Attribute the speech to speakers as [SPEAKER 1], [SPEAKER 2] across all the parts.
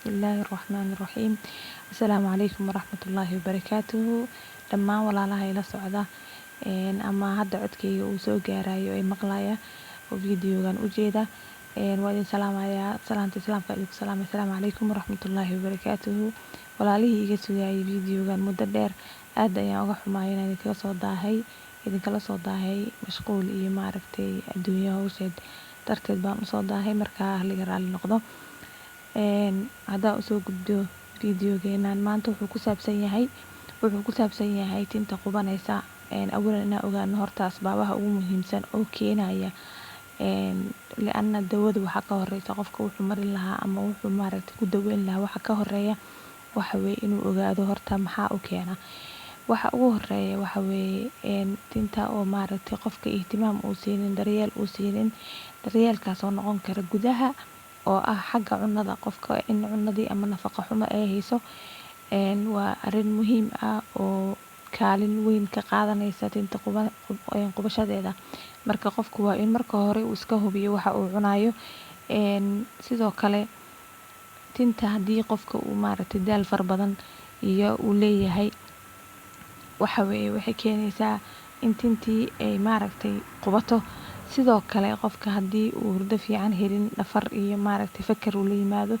[SPEAKER 1] بسم الله الرحمن الرحيم. السلام عليكم ورحمة الله وبركاته. dhammaan walaalaha ila socda ama hadda codkayga uu soo gaarayo ee maqlaya oo videogan u jeeda waa idin salaamayaa salaanta islaamka idinku salaamay. Assalaamu calaykum waraxmatullaahi wabarakaatuhu. Walaalihii iga sugayay videogan muddo dheer aad ayaan uga xumahay inaan idinkala soo daahay mashquul iyo maaragtay adduunyo hawsheed darteed baan usoo daahay, markaa haliga raali noqdo. Haddaan usoo gudbo videogeenan maanta wuxuu ku saabsan yahay tinta qubanaysa. Awalan inaan ogaano horta asbaabaha ugu muhiimsan oo keenaya li'anna dawada waxaa ka horeysa qofka wuxuu marin lahaa ama wuxuu maaragtay ku daweyn lahaa. Waxa ka horeeya waxa weeye inuu ogaado horta maxaa u keena. Waxa ugu horeeya waxa weeye tinta oo maaragtay qofka ihtimaam uu siinin, daryeel uu siinin. Daryeelkaas oo noqon kara gudaha oo ah xagga cunada, qofka in cunadii ama nafaqo xumo ay hayso waa arrin muhiim ah oo kaalin weyn ka qaadanaysa tinta qubashadeeda. Marka qofku waa in marka hore uu iska hubiyo waxa uu cunayo. Sidoo kale tinta haddii qofka uu maaragtay daal far badan iyo uu leeyahay waxa weeye waxay keenaysaa in tintii ay maaragtay qubato. Sidoo kale qofka haddii uu hurdo fiican helin, dhafar iyo maaragtay fakar uu la yimaado,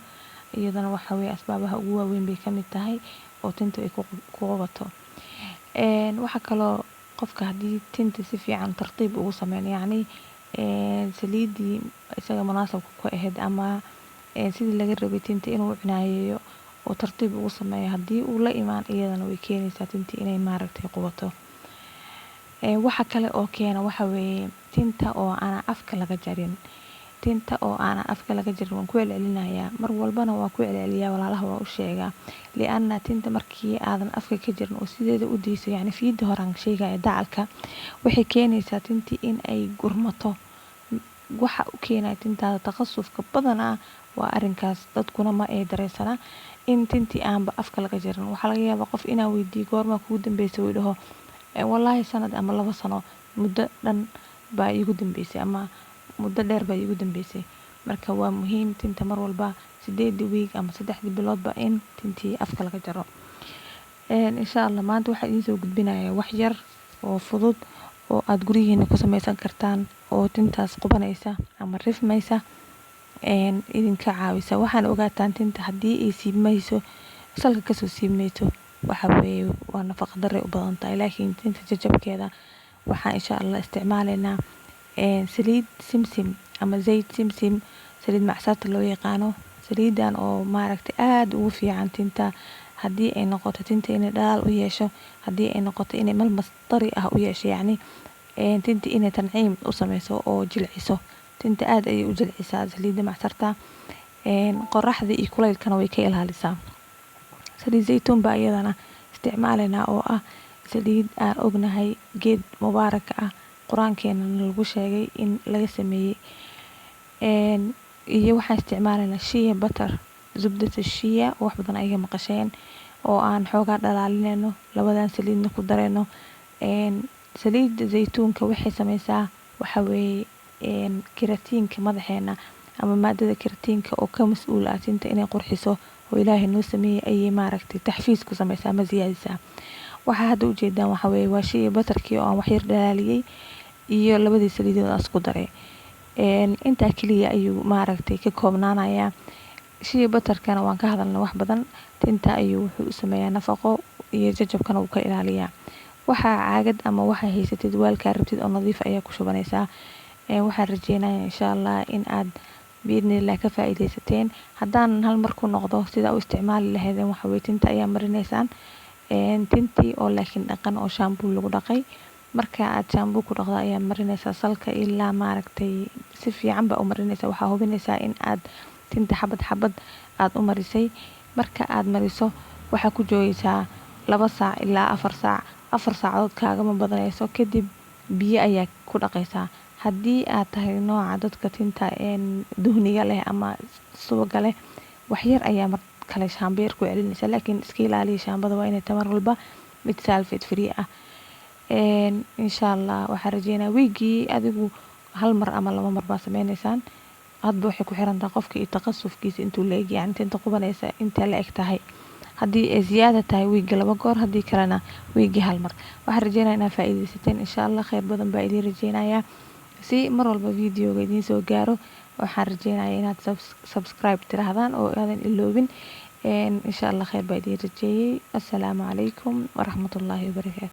[SPEAKER 1] iyadana waxa weeye asbaabaha ugu waaweyn bay ka mid tahay oo tinta ay ku qubato. Waxa kaloo qofka haddii tinta si fiican tartiib ugu sameyn, yacni saliidii isaga munaasabka ku ahayd ama sidii laga rabay tinta inuu cinaayeeyo oo tartiib ugu sameeyo, haddii uu la imaan iyadana way keenaysaa tinta inay maaragtay qubato. Waxa kale oo keena waxa weeye tinta oo aan afka laga jarin. Tinta oo aan afka laga jarin waan ku celcelinayaa, mar walbana waan ku celceliyaa, walaalaha waan u sheegaa. Li'anna tinta markii aadan afka ka jarin oo sideeda u dayso, yacni fiida horaan sheegaya dacalka, waxay keenaysaa tintii in ay gurmato. Waxa u keenaya tintaada takhasufka badanaa waa arrinkaas. Dadkuna ma ay dareensana in tintii aanba afka laga jarin. Waxaa laga yaabaa qof inaa weydiiyo goorma kugu dambeysay uu dhaho wallaahi sanad ama 2 sano muddo dhan baa igu dambeysay ama muddo dheer baa igu dambeysay. Marka waa muhiim tinta mar walba 8 week ama 3 biloodba in tintii afka laga jaro. Insha Allah maanta waxaan idin soo gudbinayaa wax yar oo fudud oo aad gurigiina ku samaysan kartaan oo tintaas qubanaysa ama rifmaysa idinka caawisa. Waxaan ogaataan tinta haddii ay siibmayso, salka kasoo siibmayso, waxa weeye waa nafaqo darre u badan tahay. Laakiin tinta jajabkeeda waxaan insha Allah isticmaalaynaa saliid simsim ama zayd simsim, saliid macsaata loo yaqaano. Saliidan oo maaragtay aad ugu fiican tinta haddii ay noqoto tinta inay dhalaal u yeesho, haddii ay noqoto inay malmas dari ah u yeesho, yacni tinta inay tanciim u samayso oo jilciso. Tinta aad ayay u jilcisaa saliidda macsarta. Qoraxda iyo kulaylkana way ka ilaalisaa. Saliid zaytuun baa iyadana isticmaalaynaa oo ah saliid aan ognahay geed mubaaraka ah, quraankeenana lagu sheegay in laga sameeyey. Iyo waxaan isticmaalaynaa shea butter, zubdata shea wax badan ayaga maqasheen oo aan xoogaa dhalaalinayno, labadan saliidna ku darayno. Saliidda zaytuunka waxay samaysaa waxa weeye keratiinka madaxeena ama maadada keratiinka oo ka mas'uul ah tinta inay qurxiso oo Ilaahay noo sameeyay ayay maaragtay taxfiis ku samaysaa ama ziyaadisaa. Waxa hadda u jeedaan waxa weeye waa shea butterkii oo aan wax yar dhalaaliyay iyo labadii saliidood aan isku daray. Intaa kaliya ayuu maaragtay ka koobnaanayaa. Shea butterkana waan ka hadalnay wax badan. Tinta ayuu wuxuu u sameeyaa nafaqo iyo jajabkana wuu ka ilaaliyaa. Waxa caagad ama waxa haysatid waalka rabtid oo nadiif ayaa ku shubanaysaa. Waxaan rajeynayaa insha Allah in aad biidhnillah ka faa'iideysateen. Haddaan hal mar ku noqdo sida u isticmaali lahaydeen waxa weeye tinta ayaa marinaysaan. Tintii oo laakiin dhaqan oo shampoo lagu dhaqay. Marka aad shampoo ku dhaqdo ayaa marinaysaa salka ilaa maaragtay si fiican ba u marinaysaa. Waxaa hubinaysaa in aad tinta xabad aad u marisay. Marka aad mariso waxaa ku joogaysaa 2 saac ilaa 4 saac. 4 saacadood kaagama badanayso. Kadib biyo ayaa ku dhaqaysaa. Haddii aad tahay nooca dadka tinta duhniga leh ama subaga leh, wax yar ayaa mar kale shaambo yar ku celinaysaa. Laakiin iska ilaaliya shaambada waa inay tamar walba mid sulfate free ah. Insha Allah waxaan rajeynayaa weekii adigu hal mar ama 2 mar baa sameynaysaan. hadba waxay ku xiran tahay qofka iyo taqasufkiisa intuu la eg yahay inta qubanaysa inta la eg tahay haddii ay ziyaada tahay wiigi 2 goor haddii kalena wiigi 1 mar waxaan rajeynayaa inaad faa'iidaysateen insha Allah khayr badan baa idin rajeynayaa si mar walba videoga idin soo gaaro waxaan rajeynayaa inaad subscribe tirahdaan oo aadan iloobin insha Allah khayr baa idin rajeeyay assalaamu calaykum waraxmatullaahi wabarakaatu